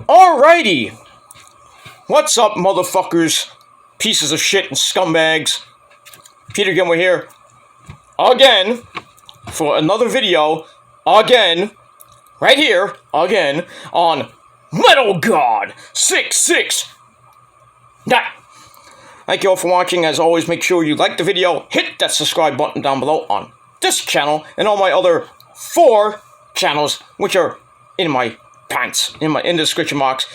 Alrighty. What's up, motherfuckers? Pieces of shit and scumbags. Peter Gilmore here. Again. For another video. Again. Right here. Again. On Metal God 669. Thank you all for watching. As always, make sure you like the video. Hit that subscribe button down below on this channel and all my other 4 channels, which are in my pants, in the description box.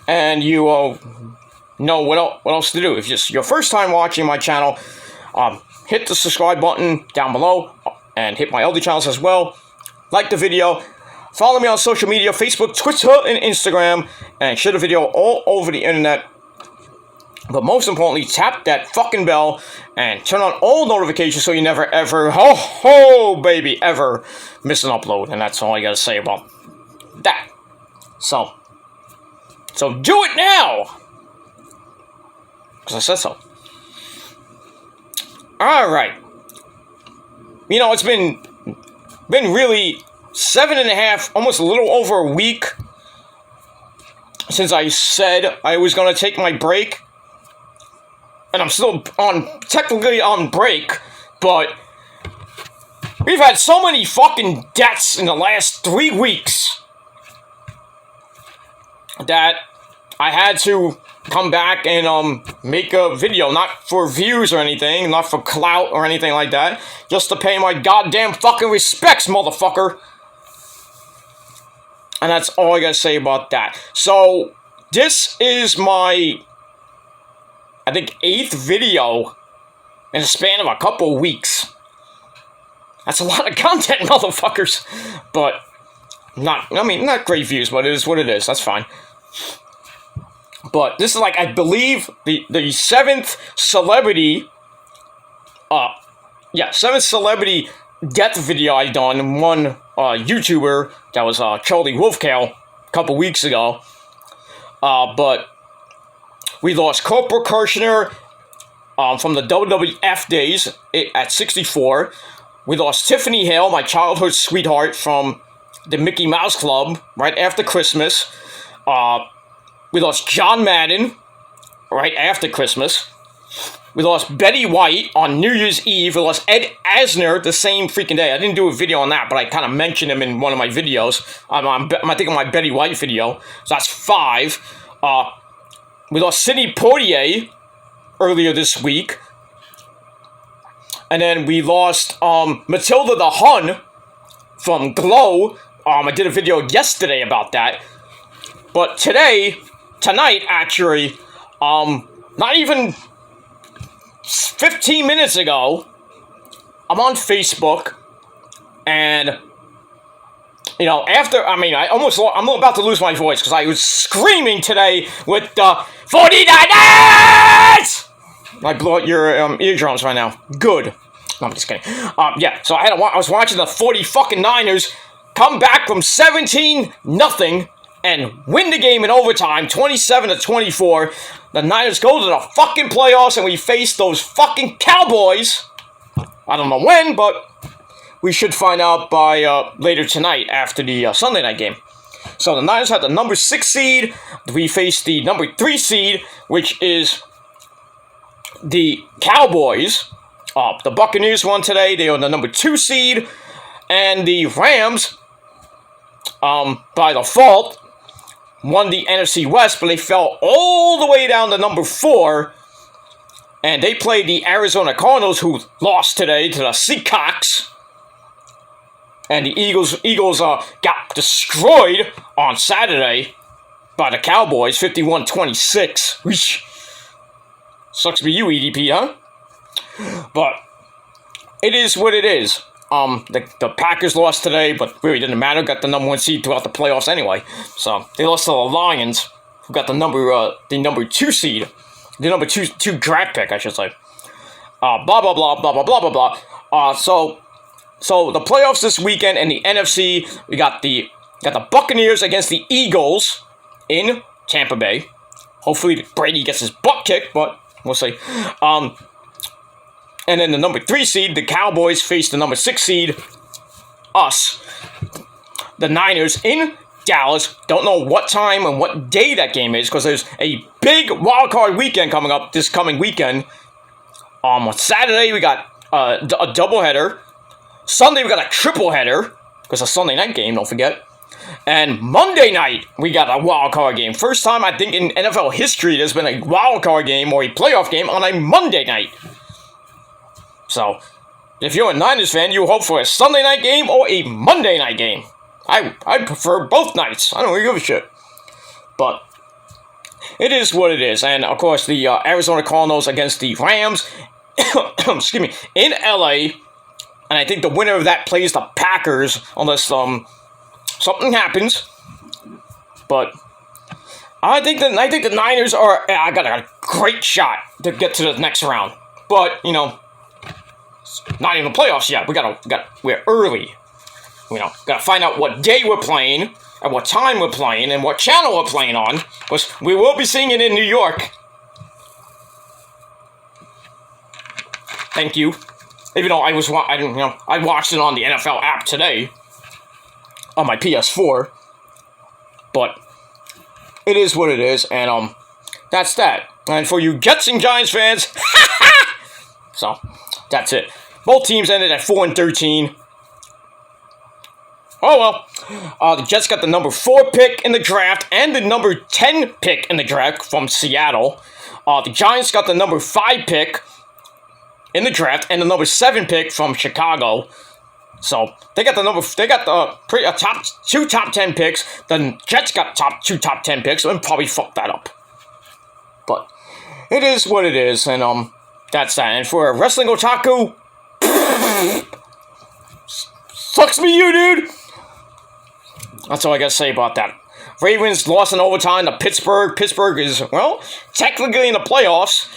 And you all know what else to do. If it's your first time watching my channel, hit the subscribe button down below and hit my other channels as well. Like the video. Follow me on social media, Facebook, Twitter, and Instagram. And share the video all over the internet. But most importantly, tap that fucking bell and turn on all notifications so you never ever, baby, ever miss an upload. And that's all I gotta say about that. So do it now! Because I said so. Alright. You know, it's been really 7.5, almost a little over a week since I said I was going to take my break. And I'm still technically on break, but we've had so many fucking deaths in the last 3 weeks that I had to come back and make a video, not for views or anything, not for clout or anything like that, just to pay my goddamn fucking respects, motherfucker. And that's all I gotta say about that. So, this is my, I think, 8th video in a span of a couple of weeks. That's a lot of content, motherfuckers. But, not great views, but it is what it is. That's fine. But this is like, I believe, the 7th celebrity, 7th celebrity death video I've done. One YouTuber, that was Charlie Wolfcow, a couple weeks ago. But we lost Corporal Kirshner from the WWF days at 64. We lost Tiffany Hale, my childhood sweetheart from the Mickey Mouse Club, right after Christmas. We lost John Madden right after Christmas. We lost Betty White on New Year's Eve. We lost Ed Asner the same freaking day. I didn't do a video on that, but I kind of mentioned him in one of my videos. I think on my Betty White video. So that's 5. We lost Sidney Poitier earlier this week. And then we lost Matilda the Hun from Glow. I did a video yesterday about that. But tonight, actually, not even 15 minutes ago, I'm on Facebook, and, you know, I'm about to lose my voice, because I was screaming today with the 49ers! I blew out your eardrums right now. Good. No, I'm just kidding. So I was watching the 40 fucking Niners come back from 17-0, and win the game in overtime, 27-24. The Niners go to the fucking playoffs, and we face those fucking Cowboys. I don't know when, but we should find out by later tonight after the Sunday night game. So the Niners had the number 6 seed. We face the number 3 seed, which is the Cowboys. The Buccaneers won today. They are the number 2 seed. And the Rams, by default, won the NFC West, but they fell all the way down to number 4, and they played the Arizona Cardinals, who lost today to the Seahawks, and the Eagles got destroyed on Saturday by the Cowboys, 51-26. Sucks to be you, EDP, huh? But it is what it is. The Packers lost today, but really didn't matter. Got the number 1 seed throughout the playoffs anyway. So they lost to the Lions, who got the number 2 seed, the number 2 draft pick, I should say. Blah blah blah blah blah blah blah blah. So the playoffs this weekend in the NFC, we got the Buccaneers against the Eagles in Tampa Bay. Hopefully Brady gets his butt kicked, but we'll see. And then the number 3 seed, the Cowboys, face the number 6 seed, us, the Niners, in Dallas. Don't know what time and what day that game is because there's a big wild card weekend coming up this coming weekend. On Saturday we got a doubleheader. Sunday we got a triple header because a Sunday night game. Don't forget. And Monday night we got a wild card game. First time I think in NFL history there's been a wild card game or a playoff game on a Monday night. So if you're a Niners fan, you hope for a Sunday night game or a Monday night game. I prefer both nights. I don't really give a shit. But it is what it is. And, of course, the Arizona Cardinals against the Rams, excuse me, in LA. And I think the winner of that plays the Packers unless something happens. But I think the Niners I got a great shot to get to the next round. But, you know, not even playoffs yet. We're early. You know, gotta find out what day we're playing, at what time we're playing, and what channel we're playing on. Because we will be seeing it in New York. Thank you. Even though I watched it on the NFL app today on my PS4. But it is what it is, and that's that. And for you Jets and Giants fans, so that's it. Both teams ended at 4-13. Oh well, the Jets got the number 4 pick in the draft and the number 10 pick in the draft from Seattle. The Giants got the number 5 pick in the draft and the number 7 pick from Chicago. So they got two top 10 picks. The Jets got two top 10 picks and probably fucked that up. But it is what it is, and that's that. And for a wrestling otaku, sucks me you, dude. That's all I gotta say about that. Ravens lost in overtime to Pittsburgh. Pittsburgh is, well, technically in the playoffs.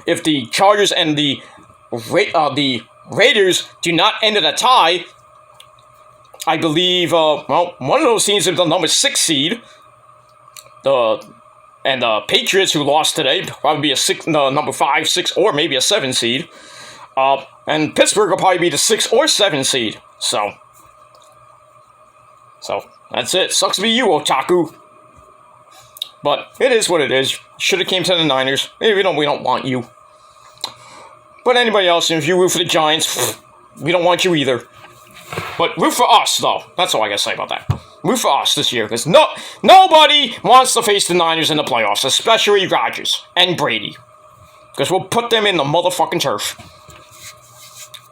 If the Chargers and the Raiders do not end in a tie, I believe, one of those teams is the number 6 seed. And the Patriots, who lost today, probably be number 5, 6, or maybe a 7 seed. And Pittsburgh will probably be the 6 or 7 seed. So, that's it. Sucks to be you, otaku. But it is what it is. Should have came to the Niners. Maybe we don't want you. But anybody else, if you root for the Giants, we don't want you either. But root for us, though. That's all I gotta say about that. Root for us this year, because nobody wants to face the Niners in the playoffs, especially Rodgers and Brady. Because we'll put them in the motherfucking turf.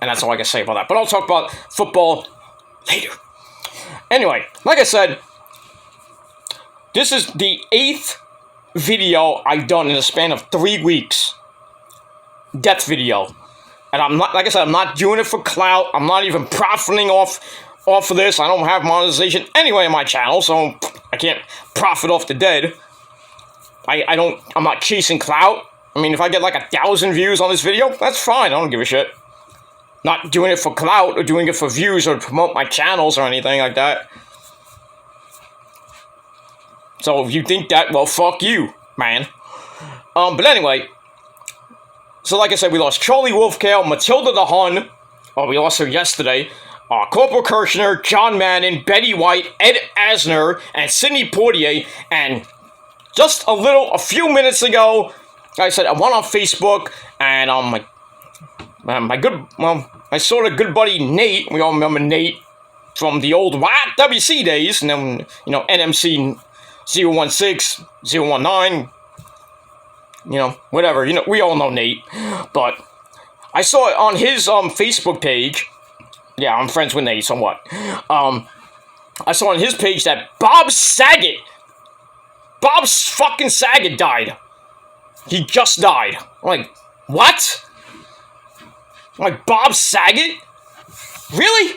And that's all I gotta say about that. But I'll talk about football later. Anyway, like I said, this is the 8th video I've done in the span of 3 weeks. Death video. And I'm not, like I said, I'm not doing it for clout. I'm not even profiting off of this. I don't have monetization anyway on my channel, so I can't profit off the dead. I'm not chasing clout. I mean, if I get like 1,000 views on this video, that's fine. I don't give a shit. Not doing it for clout or doing it for views or to promote my channels or anything like that. So if you think that, well, fuck you, man. But anyway, so like I said, we lost Charlie Wolfkale, Matilda the Hun. Oh, we lost her yesterday. Corporal Kirshner, John Madden, Betty White, Ed Asner, and Sidney Poitier. And just a few minutes ago, like I said, I went on Facebook, and my sort of good buddy Nate, we all remember Nate from the old WC days, and then, NMC 016, 019, whatever, we all know Nate, but I saw it on his Facebook page. Yeah, I'm friends with Nate somewhat. I saw on his page that Bob fucking Saget died. He just died. I'm like, what? I'm like, Bob Saget? Really?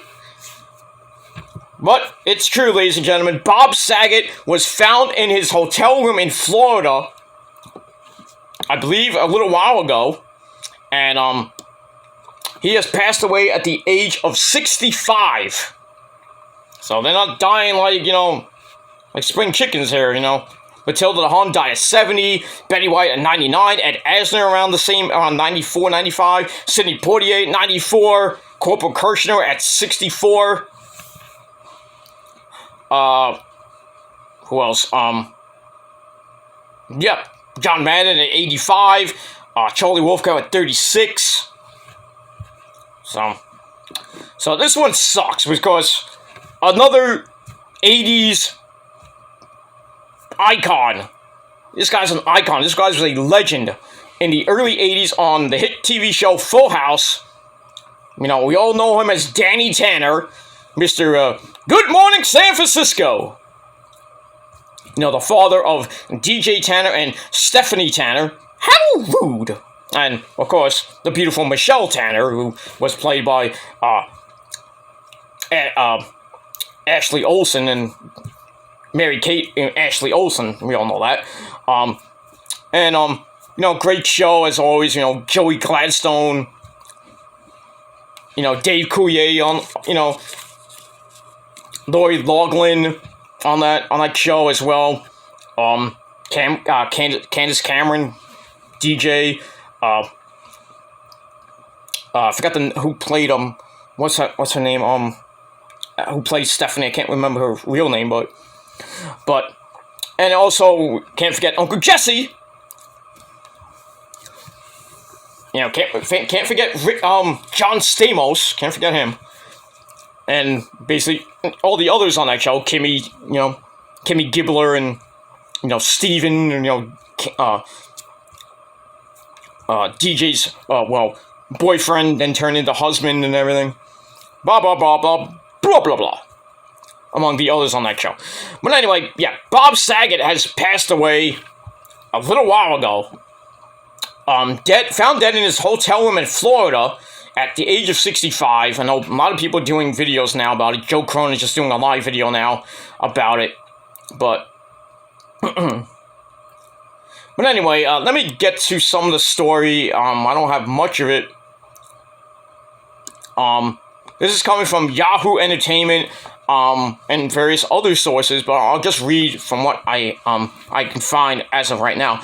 But it's true, ladies and gentlemen. Bob Saget was found in his hotel room in Florida, I believe a little while ago, and he has passed away at the age of 65. So they're not dying like spring chickens here, Matilda the Hun died at 70, Betty White at 99, Ed Asner around 94, 95, Sidney Poitier 94, Corporal Kirshner at 64. Who else? Yep, John Madden at 85. Charlie Wolfcow at 36. So this one sucks because another 80s icon. This guy's an icon. This guy's a legend in the early 80s on the hit TV show Full House. You know, we all know him as Danny Tanner, Mr. Good Morning San Francisco. You know, the father of DJ Tanner and Stephanie Tanner. How rude! And, of course, the beautiful Michelle Tanner, who was played by Ashley Olsen and Mary-Kate and Ashley Olsen. We all know that. You know, great show as always. You know, Joey Gladstone. You know, Dave Coulier on, you know, Lori Loughlin on that show as well. Candace Cameron, DJ. I forgot who played what's her name? Who played Stephanie? I can't remember her real name, but and also can't forget Uncle Jesse. You know, can't forget John Stamos. Can't forget him. And basically all the others on that show, Kimmy Gibbler, and you know Steven, and you know DJ's boyfriend then turned into husband and everything. Blah blah blah blah blah blah blah. Among the others on that show. But anyway, yeah, Bob Saget has passed away a little while ago. Found dead in his hotel room in Florida at the age of 65. I know a lot of people are doing videos now about it. Joe Cronin is just doing a live video now about it. But anyway, let me get to some of the story. I don't have much of it. This is coming from Yahoo Entertainment and various other sources, but I'll just read from what I can find as of right now.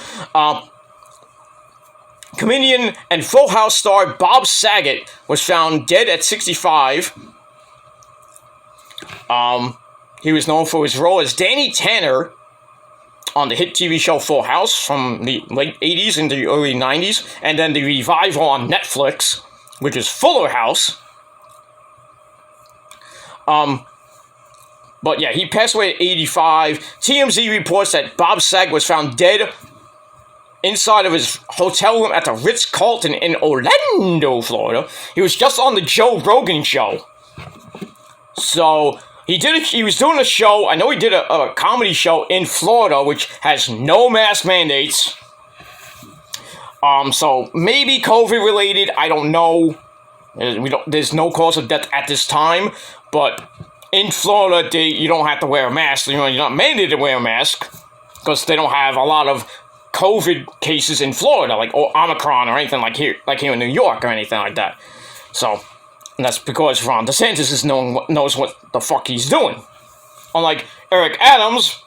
Comedian and Full House star Bob Saget was found dead at 65. He was known for his role as Danny Tanner on the hit TV show Full House from the late 80s into the early 90s, and then the revival on Netflix, which is Fuller House. But yeah, he passed away at 85. TMZ reports that Bob Saget was found dead inside of his hotel room at the Ritz-Carlton in Orlando, Florida. He was just on the Joe Rogan show. So he was doing a show. I know he did a comedy show in Florida, which has no mask mandates. So maybe COVID related. I don't know. There's no cause of death at this time, but in Florida, you don't have to wear a mask. You know, you're not mandated to wear a mask because they don't have a lot of COVID cases in Florida, like Omicron or anything like here in New York or anything like that. So, and that's because Ron DeSantis knows what the fuck he's doing. Unlike Eric Adams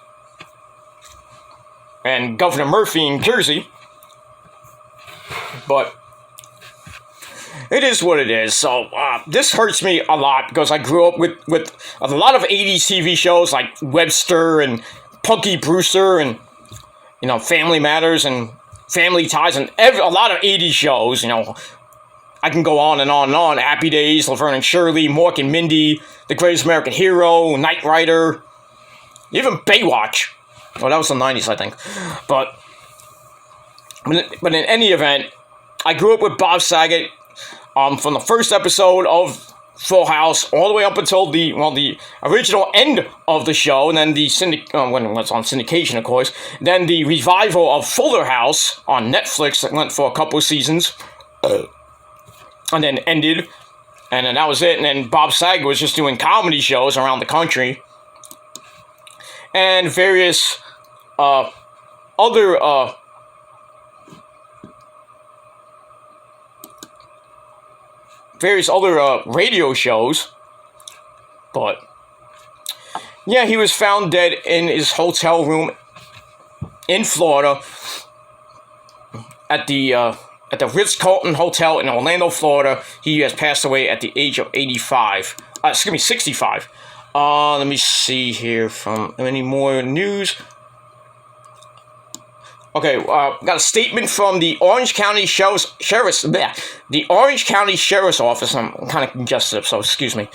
and Governor Murphy in Jersey. But it is what it is. So this hurts me a lot because I grew up with a lot of 80s TV shows like Webster and Punky Brewster and, you know, Family Matters and Family Ties and a lot of 80s shows. You know, I can go on and on and on. Happy Days, Laverne and Shirley, Mork and Mindy, The Greatest American Hero, Knight Rider, even Baywatch. Well, that was the 90s, I think. But in any event, I grew up with Bob Saget from the first episode of Full House all the way up until the original end of the show, and then when it was on syndication, of course. Then the revival of Fuller House on Netflix that went for a couple of seasons, and then ended, and then that was it. And then Bob Saget was just doing comedy shows around the country, and various other radio shows. But yeah, he was found dead in his hotel room in Florida at the Ritz-Carlton Hotel in Orlando, Florida. He has passed away at the age of 65. 65. Let me see here from any more news. Okay, got a statement from the Orange County the Orange County Sheriff's Office. I'm kind of congested, so excuse me.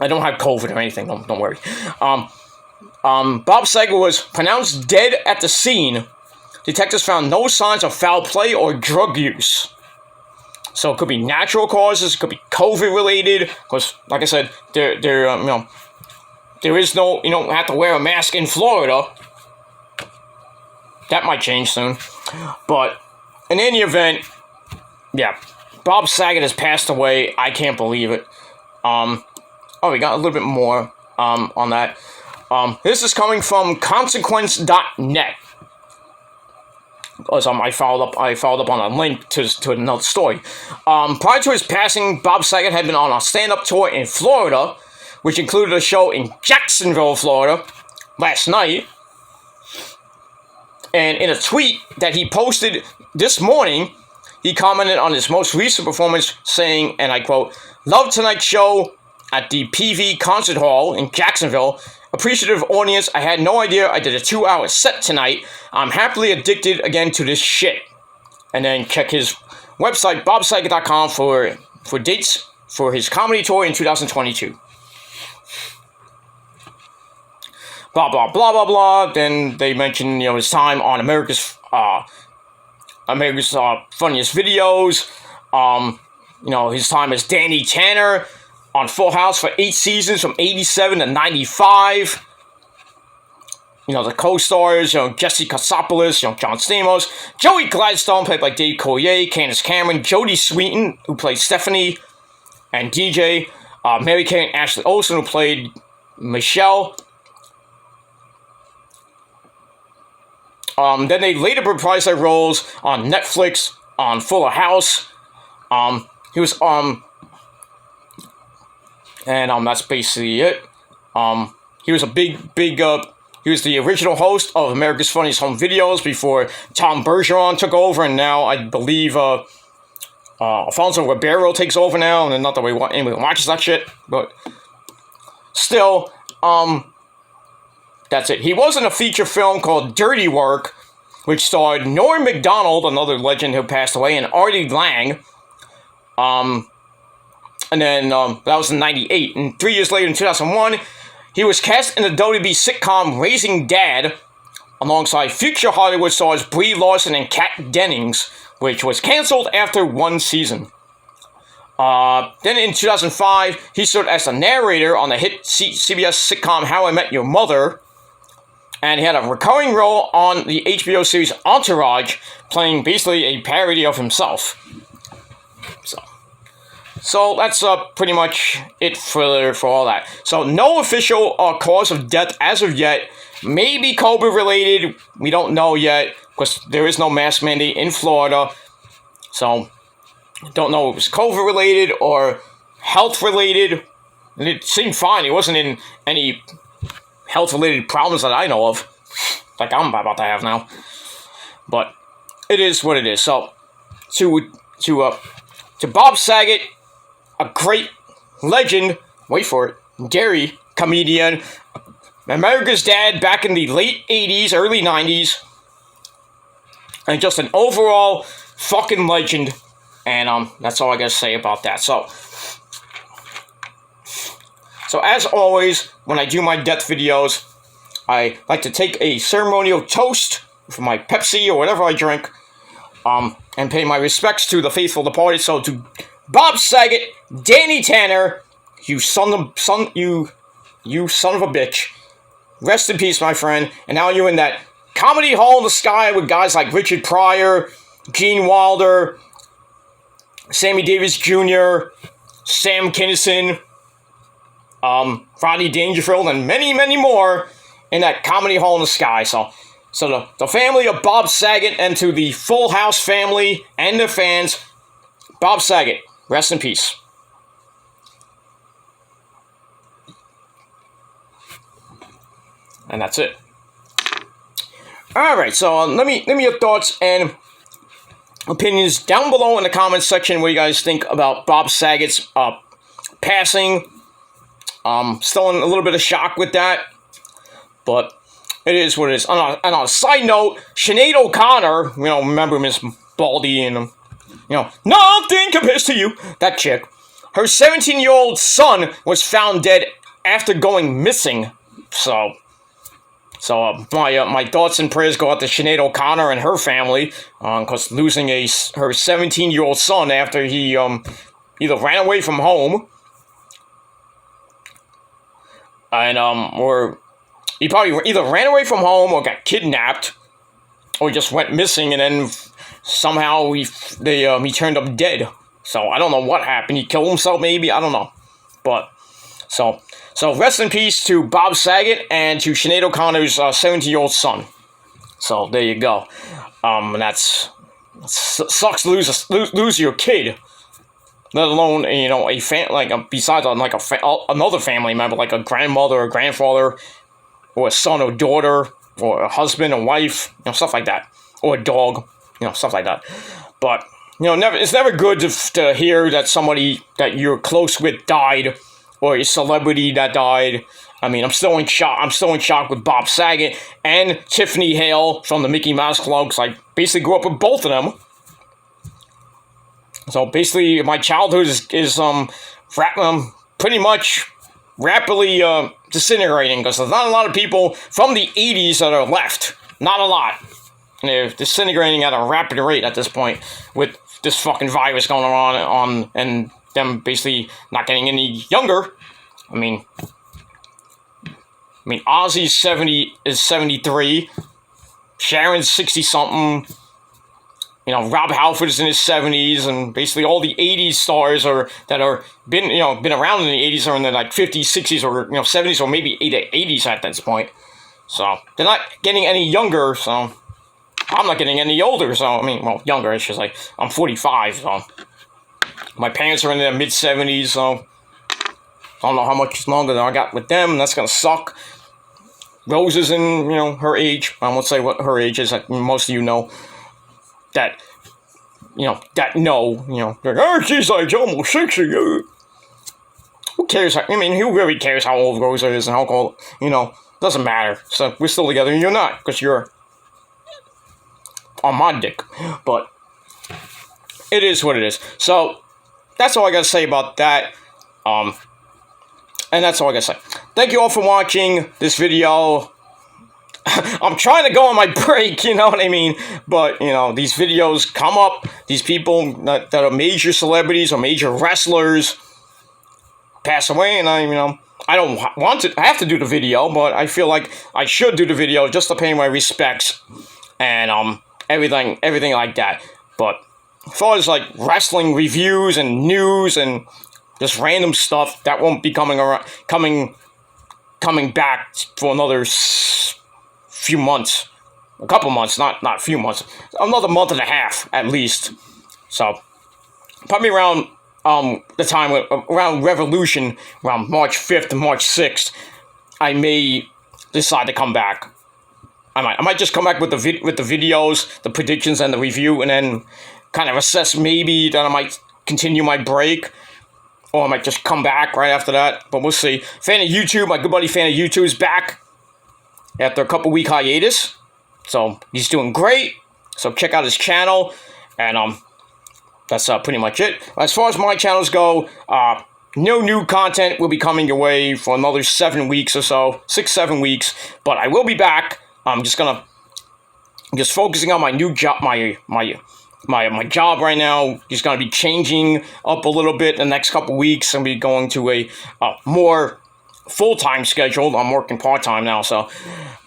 I don't have COVID or anything. Don't worry. Bob Saget was pronounced dead at the scene. Detectives found no signs of foul play or drug use. So it could be natural causes. It could be COVID related. Because, like I said, there is no. You don't have to wear a mask in Florida. That might change soon. But in any event, yeah, Bob Saget has passed away. I can't believe it. We got a little bit more on that. This is coming from consequence.net. Because I followed up on a link to another story. Prior to his passing, Bob Saget had been on a stand-up tour in Florida, which included a show in Jacksonville, Florida, last night. And in a tweet that he posted this morning, he commented on his most recent performance, saying, and I quote, "Love tonight's show at the PV Concert Hall in Jacksonville. Appreciative audience. I had no idea I did a 2-hour set tonight. I'm happily addicted again to this shit." And then check his website, bobsaget.com, for dates for his comedy tour in 2022. Blah, blah, blah, blah, blah. Then they mention, his time on America's Funniest Videos. His time as Danny Tanner on Full House for 8 seasons from 87 to 95. The co-stars, Jesse Katsopoulos, John Stamos, Joey Gladstone, played by Dave Coulier, Candace Cameron, Jodie Sweetin, who played Stephanie, and DJ, Mary-Kate and Ashley Olsen, who played Michelle. Then they later reprised their roles on Netflix on Fuller House. He was and that's basically it. He was a big. He was the original host of America's Funniest Home Videos before Tom Bergeron took over, and now I believe Alfonso Ribeiro takes over now. And not that anyone watches that shit, but still, that's it. He was in a feature film called Dirty Work, which starred Norm Macdonald, another legend who passed away, and Artie Lang. And then that was in 98. And 3 years later, in 2001, he was cast in the WB sitcom Raising Dad, alongside future Hollywood stars Brie Larson and Kat Dennings, which was canceled after 1 season. Then in 2005, he served as a narrator on the hit CBS sitcom How I Met Your Mother, and he had a recurring role on the HBO series Entourage, playing basically a parody of himself. So that's pretty much it for all that. So no official cause of death as of yet. Maybe COVID related. We don't know yet, because there is no mask mandate in Florida. So don't know if it was COVID related or health related. And it seemed fine. He wasn't in any health related problems that I know of, like I'm about to have now. But it is what it is. So to Bob Saget, a great legend, wait for it, dairy comedian, America's Dad back in the late 80s, early 90s, and just an overall fucking legend, and that's all I gotta say about that. So as always, when I do my death videos, I like to take a ceremonial toast for my Pepsi or whatever I drink, and pay my respects to the faithful departed. So to Bob Saget, Danny Tanner, you son of a bitch. Rest in peace, my friend. And now you're in that comedy hall in the sky with guys like Richard Pryor, Gene Wilder, Sammy Davis Jr., Sam Kinison, Rodney Dangerfield, and many, many more in that comedy hall in the sky. So the family of Bob Saget, and to the Full House family and their fans, Bob Saget, rest in peace. And that's it. Alright, so let me your thoughts and opinions down below in the comments section. What you guys think about Bob Saget's passing. Still in a little bit of shock with that, but it is what it is. And on a side note, Sinead O'Connor, remember Miss Baldy and, nothing compares to you, that chick. Her 17-year-old son was found dead after going missing. So my thoughts and prayers go out to Sinead O'Connor and her family, because losing her 17-year-old son after he either ran away from home, and or he probably either ran away from home or got kidnapped, or just went missing, and then somehow he turned up dead. So I don't know what happened. He killed himself, maybe, I don't know, but so rest in peace to Bob Saget and to Sinead O'Connor's 17-year-old son. So there you go. And sucks to lose your kid, let alone besides another family member, like a grandmother or grandfather, or a son or daughter, or a husband or wife, stuff like that, or a dog, stuff like that. But it's never good to hear that somebody that you're close with died, or a celebrity that died. I mean, I'm still in shock. I'm still in shock with Bob Saget and Tiffany Hale from the Mickey Mouse Club, because I basically grew up with both of them. So basically, my childhood is pretty much rapidly disintegrating, because there's not a lot of people from the 80s that are left. Not a lot. And they're disintegrating at a rapid rate at this point, with this fucking virus going on and them basically not getting any younger. I mean, Ozzy's 73, Sharon's 60-something, Rob Halford is in his 70s, and basically all the 80s stars been around in the 80s are in the 50s, 60s, or 70s, or maybe 80s at this point. So they're not getting any younger, so I'm not getting any older, so younger, I should say. I'm 45, so my parents are in their mid-70s, so I don't know how much longer I got with them. That's gonna suck. Rose is in, her age. I won't say what her age is. Most of you know that. She's like almost 60. Who cares? Who really cares how old Rose is and how old? Doesn't matter. So we're still together, and you're not, because you're on my dick. But it is what it is. So that's all I gotta say about that. And that's all I gotta say. Thank you all for watching this video. I'm trying to go on my break, you know what I mean? But, these videos come up. These people that are major celebrities or major wrestlers pass away, and I don't want to. I have to do the video, but I feel like I should do the video just to pay my respects and everything like that. But as far as wrestling reviews and news and just random stuff, that won't be coming back for another few months, a couple months, not a few months, another month and a half at least. So probably around the time around Revolution, around March 5th and March 6th, I may decide to come back. I might just come back with the videos, the predictions, and the review, and then kind of assess maybe that I might continue my break, or I might just come back right after that. But we'll see. Fan of YouTube, my good buddy Fan of YouTube is back after a couple week hiatus, so he's doing great. So check out his channel, and that's pretty much it. As far as my channels go, no new content will be coming your way for another 7 weeks or so, 6-7 weeks. But I will be back. I'm just focusing on my new job, my job right now. Is gonna be changing up a little bit in the next couple weeks. I'm gonna be going to a more full-time schedule. I'm working part-time now, so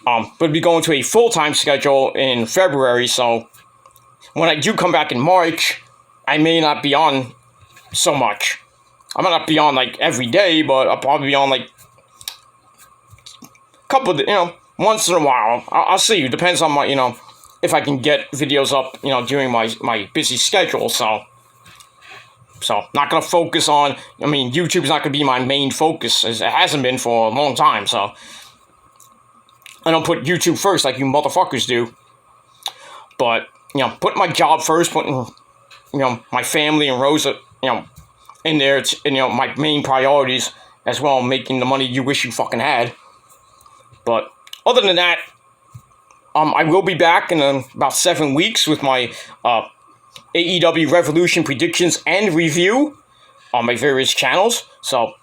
but be going to a full-time schedule in February. So when I do come back in March, I may not be on so much. I might not be on every day, but I'll probably be on a couple of, once in a while. I'll see. It depends on my, if I can get videos up, during my busy schedule. So not going to focus on, YouTube's not going to be my main focus, as it hasn't been for a long time, so I don't put YouTube first like you motherfuckers do. But, putting my job first, putting, my family and Rosa, in there, it's, my main priorities, as well, making the money you wish you fucking had. But other than that, I will be back in about 7 weeks with my AEW Revolution predictions and review on my various channels. So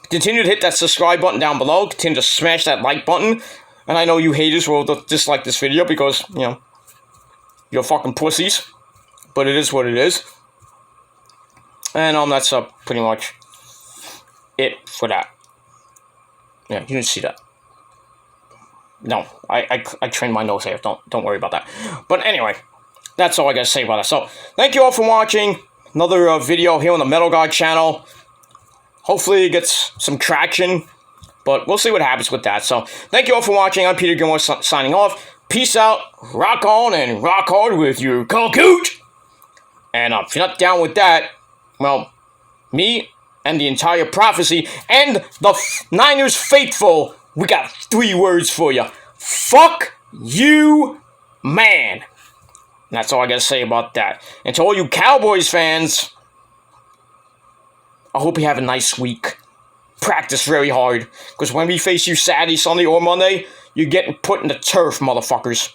continue to hit that subscribe button down below. Continue to smash that like button. And I know you haters will dislike this video because, you know, you're fucking pussies. But it is what it is. And that's pretty much it for that. Yeah, you didn't see that. No, I trained my nose hair. Don't worry about that. But anyway, that's all I gotta say about that. So, thank you all for watching another video here on the Metal God channel. Hopefully it gets some traction, but we'll see what happens with that. So, thank you all for watching. I'm Peter Gilmore signing off. Peace out, rock on, and rock hard with your coot. And if you're not down with that, well, me and the entire prophecy and the Niners faithful, we got 3 words for you. Fuck you, man. And that's all I gotta say about that. And to all you Cowboys fans, I hope you have a nice week. Practice very hard, because when we face you Saturday, Sunday, or Monday, you're getting put in the turf, motherfuckers.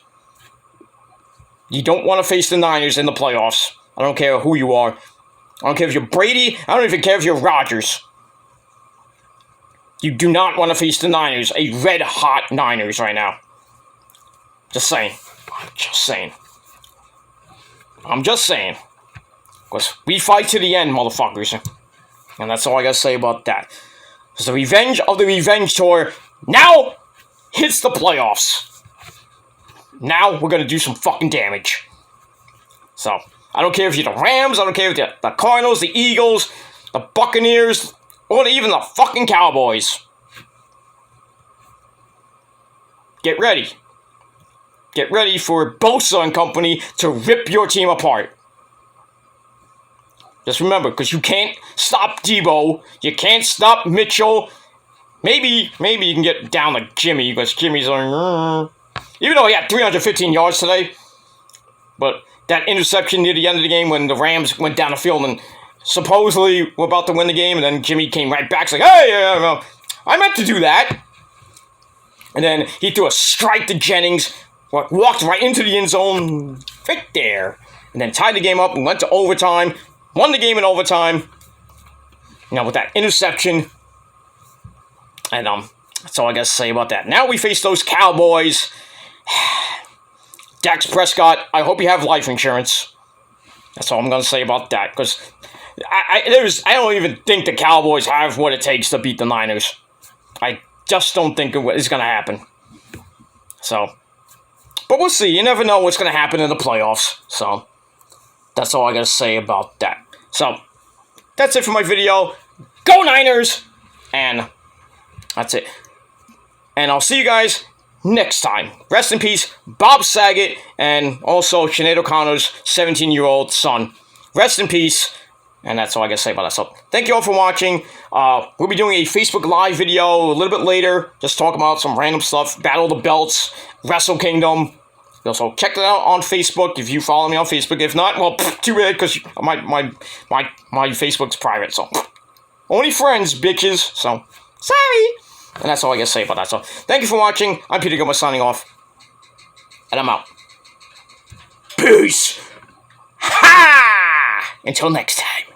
You don't want to face the Niners in the playoffs. I don't care who you are. I don't care if you're Brady. I don't even care if you're Rodgers. You do not want to face the Niners, a red-hot Niners right now. Just saying. I'm just saying. Because we fight to the end, motherfuckers. And that's all I gotta say about that. Because the revenge of the revenge tour now hits the playoffs. Now we're gonna do some fucking damage. So, I don't care if you're the Rams, I don't care if you're the Cardinals, the Eagles, the Buccaneers, or even the fucking Cowboys. Get ready. Get ready for Bosa and company to rip your team apart. Just remember, because you can't stop Debo, you can't stop Mitchell. Maybe you can get down to Jimmy, because Jimmy's like, even though he had 315 yards today, but that interception near the end of the game when the Rams went down the field and supposedly were about to win the game, and then Jimmy came right back, like, hey, well, I meant to do that. And then he threw a strike to Jennings, walked right into the end zone, right there, and then tied the game up and went to overtime, won the game in overtime, with that interception. And that's all I gotta say about that. Now we face those Cowboys. Dax Prescott, I hope you have life insurance. That's all I'm gonna say about that, because I don't even think the Cowboys have what it takes to beat the Niners. I just don't think it's gonna happen. So, but we'll see. You never know what's gonna happen in the playoffs. So, that's all I gotta say about that. So, that's it for my video. Go Niners! And that's it. And I'll see you guys next time. Rest in peace, Bob Saget, and also Sinead O'Connor's 17-year-old son. Rest in peace. And that's all I gotta say about that. So, thank you all for watching. We'll be doing a Facebook Live video a little bit later. Just talking about some random stuff. Battle of the Belts, Wrestle Kingdom. So, check that out on Facebook if you follow me on Facebook. If not, well, too bad, because my Facebook's private. So, only friends, bitches. So, sorry. And that's all I gotta say about that. So, thank you for watching. I'm Peter Gilmore signing off. And I'm out. Peace. Ha! Until next time.